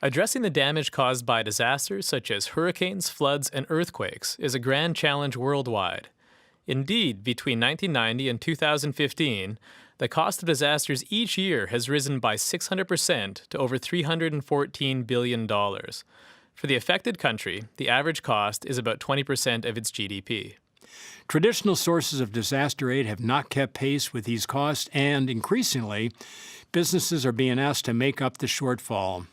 Addressing the damage caused by disasters such as hurricanes, floods, and earthquakes is a grand challenge worldwide. Indeed, between 1990 and 2015, the cost of disasters each year has risen by 600% to over $314 billion. For the affected country, the average cost is about 20% of its GDP. Traditional sources of disaster aid have not kept pace with these costs, and increasingly, businesses are being asked to make up the shortfall.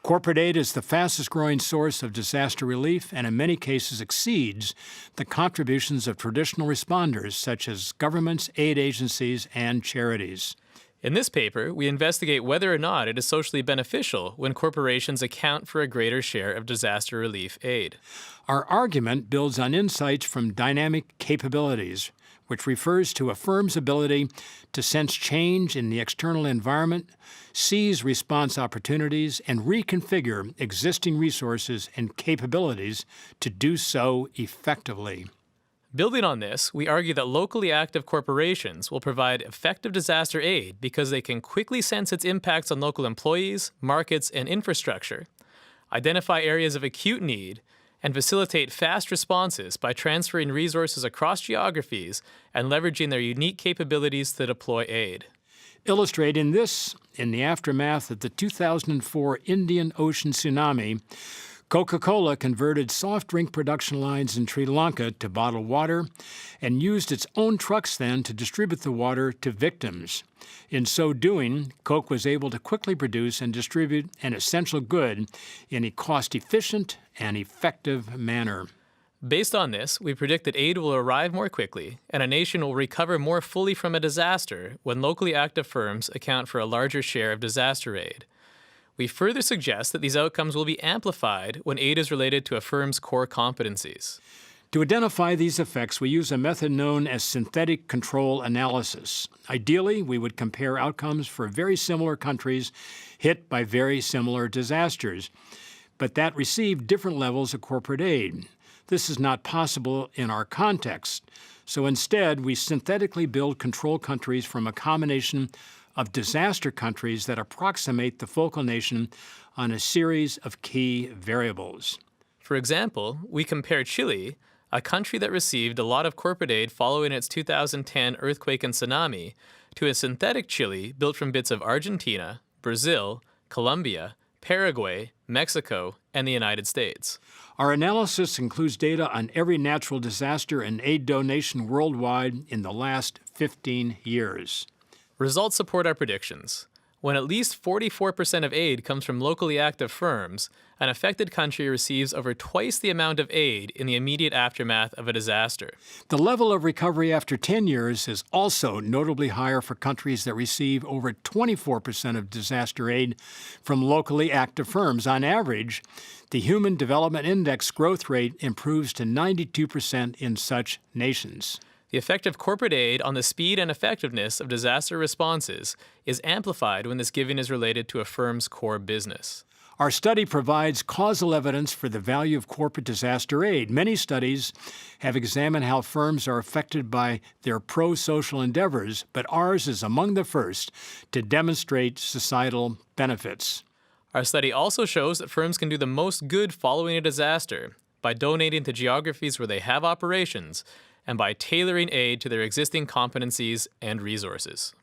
Corporate aid is the fastest-growing source of disaster relief and in many cases exceeds the contributions of traditional responders such as governments, aid agencies, and charities. In this paper, we investigate whether or not it is socially beneficial when corporations account for a greater share of disaster relief aid. Our argument builds on insights from dynamic capabilities, which refers to a firm's ability to sense change in the external environment, seize response opportunities, and reconfigure existing resources and capabilities to do so effectively. Building on this, we argue that locally active corporations will provide effective disaster aid because they can quickly sense its impacts on local employees, markets, and infrastructure, identify areas of acute need, and facilitate fast responses by transferring resources across geographies and leveraging their unique capabilities to deploy aid. Illustrating this, in the aftermath of the 2004 Indian Ocean tsunami, Coca-Cola converted soft drink production lines in Sri Lanka to bottled water and used its own trucks then to distribute the water to victims. In so doing, Coke was able to quickly produce and distribute an essential good in a cost-efficient and effective manner. Based on this, we predict that aid will arrive more quickly, and a nation will recover more fully from a disaster when locally active firms account for a larger share of disaster aid. We further suggest that these outcomes will be amplified when aid is related to a firm's core competencies. To identify these effects, we use a method known as synthetic control analysis. Ideally, we would compare outcomes for very similar countries hit by very similar disasters, but that received different levels of corporate aid. This is not possible in our context, so instead we synthetically build control countries from a combination of disaster countries that approximate the focal nation on a series of key variables. For example, we compare Chile, a country that received a lot of corporate aid following its 2010 earthquake and tsunami, to a synthetic Chile built from bits of Argentina, Brazil, Colombia, Paraguay, Mexico, and the United States. Our analysis includes data on every natural disaster and aid donation worldwide in the last 15 years. Results support our predictions. When at least 44% of aid comes from locally active firms, an affected country receives over twice the amount of aid in the immediate aftermath of a disaster. The level of recovery after 10 years is also notably higher for countries that receive over 24% of disaster aid from locally active firms. On average, the Human Development Index growth rate improves to 92% in such nations. The effect of corporate aid on the speed and effectiveness of disaster responses is amplified when this giving is related to a firm's core business. Our study provides causal evidence for the value of corporate disaster aid. Many studies have examined how firms are affected by their pro-social endeavors, but ours is among the first to demonstrate societal benefits. Our study also shows that firms can do the most good following a disaster by donating to geographies where they have operations and by tailoring aid to their existing competencies and resources.